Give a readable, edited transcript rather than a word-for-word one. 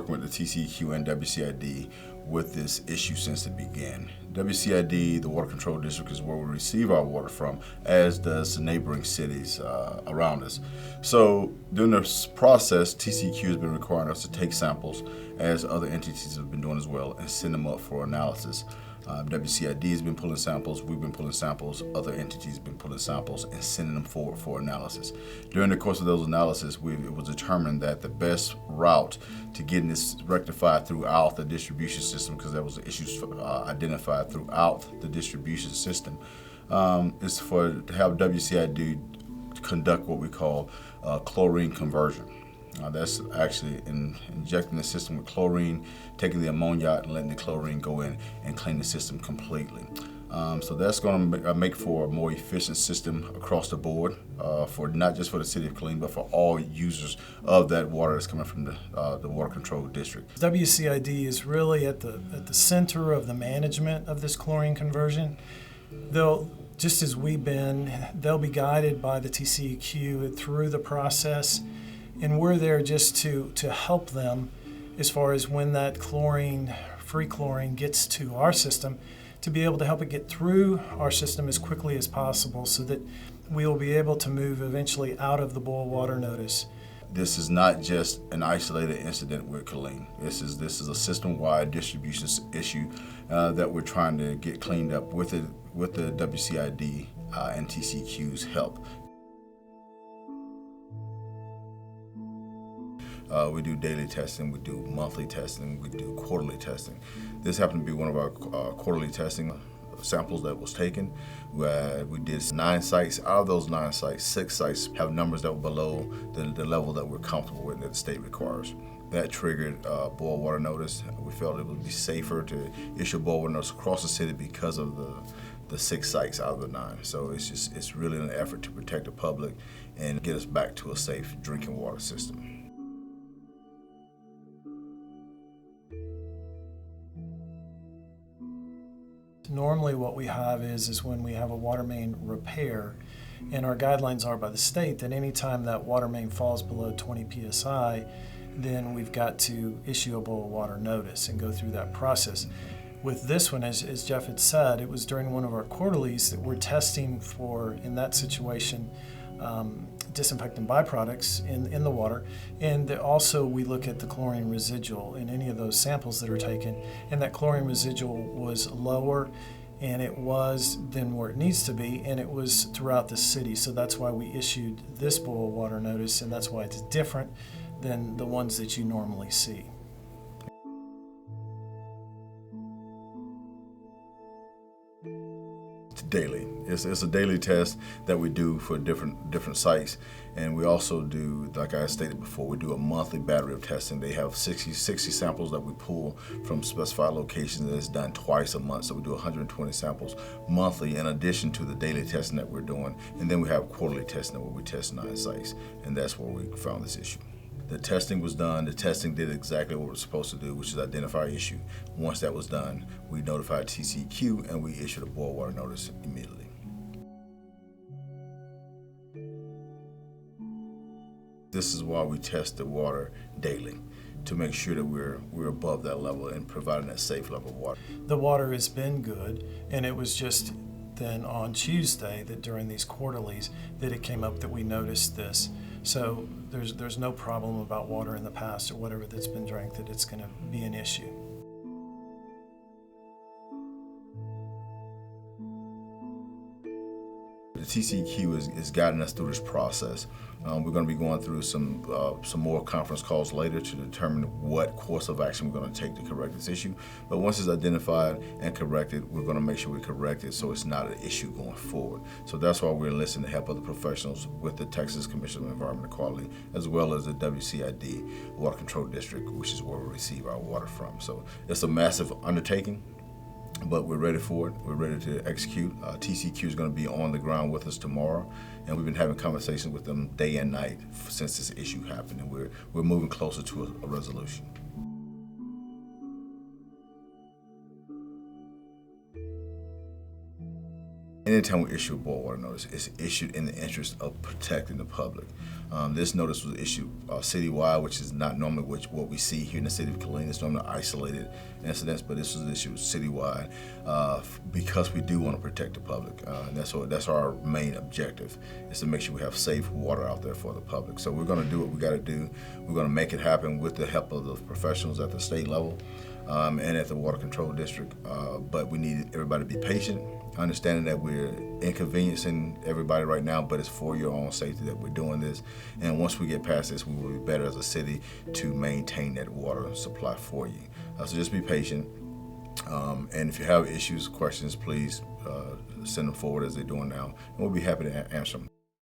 working with the TCEQ and WCID with this issue since it began. WCID, the Water Control District, is where we receive our water from, as does the neighboring cities around us. So during this process, TCEQ has been requiring us to take samples, as other entities have been doing as well, and send them up for analysis. WCID has been pulling samples, we've been pulling samples, other entities have been pulling samples and sending them forward for analysis. During the course of those analyses, it was determined that the best route to getting this rectified throughout the distribution system, because there was issues identified throughout the distribution system, is to have WCID conduct what we call chlorine conversion. That's actually injecting the system with chlorine, taking the ammonia out and letting the chlorine go in and clean the system completely. So that's going to make for a more efficient system across the board, for not just for the city of Killeen, but for all users of that water that's coming from the Water Control District. WCID is really at the center of the management of this chlorine conversion. Just as we've been, they'll be guided by the TCEQ through the process. And we're there just to help them as far as when that free chlorine gets to our system, to be able to help it get through our system as quickly as possible so that we will be able to move eventually out of the boil water notice. This is not just an isolated incident with Killeen. This is a system-wide distribution issue that we're trying to get cleaned up with the WCID and TCEQ's help. We do daily testing, we do monthly testing, we do quarterly testing. This happened to be one of our quarterly testing samples that was taken. We did 9 sites. Out of those 9 sites, 6 sites have numbers that were below the level that we're comfortable with that the state requires. That triggered boil water notice. We felt it would be safer to issue a boil water notice across the city because of the 6 sites out of the 9. So it's really an effort to protect the public and get us back to a safe drinking water system. Normally what we have is when we have a water main repair, and our guidelines are by the state that anytime that water main falls below 20 psi, then we've got to issue a boil water notice and go through that process. With this one, as Jeff had said, it was during one of our quarterlies that we're testing for, in that situation, disinfectant byproducts in the water, and also we look at the chlorine residual in any of those samples that are taken, and that chlorine residual was lower and it was than where it needs to be, and it was throughout the city. So that's why we issued this boil water notice, and that's why it's different than the ones that you normally see. Daily. It's a daily test that we do for different sites, and we also do, like I stated before, we do a monthly battery of testing. They have 60 samples that we pull from specified locations, and it's done twice a month. So we do 120 samples monthly in addition to the daily testing that we're doing, and then we have quarterly testing where we test 9 sites, and that's where we found this issue. The testing was done. The testing did exactly what it was supposed to do, which is identify issue. Once that was done, we notified TCEQ and we issued a boil water notice immediately. This is why we test the water daily, to make sure that we're above that level and providing that safe level of water. The water has been good, and it was just then on Tuesday that during these quarterlies that it came up that we noticed this. So there's no problem about water in the past or whatever that's been drank that it's going to be an issue. The TCEQ is guiding us through this process. We're going to be going through some more conference calls later to determine what course of action we're going to take to correct this issue. But once it's identified and corrected, we're going to make sure we correct it so it's not an issue going forward. So that's why we're enlisting the help of the professionals with the Texas Commission of Environmental Quality, as well as the WCID Water Control District, which is where we receive our water from. So it's a massive undertaking, but we're ready for it. We're ready to execute. TCEQ is going to be on the ground with us tomorrow, and we've been having conversations with them day and night since this issue happened, and we're moving closer to a resolution. anytime we issue a boil water notice, it's issued in the interest of protecting the public. This notice was issued citywide, which is not normally what we see here in the city of Killeen. It's normally isolated incidents, but this was issued citywide because we do want to protect the public. And that's our main objective, is to make sure we have safe water out there for the public. So we're going to do what we got to do. We're going to make it happen with the help of the professionals at the state level and at the Water Control District. But we need everybody to be patient, understanding that we're inconveniencing everybody right now, but it's for your own safety that we're doing this. And once we get past this, we will be better as a city to maintain that water supply for you. So just be patient. And if you have issues, questions, please send them forward as they're doing now, and we'll be happy to answer them.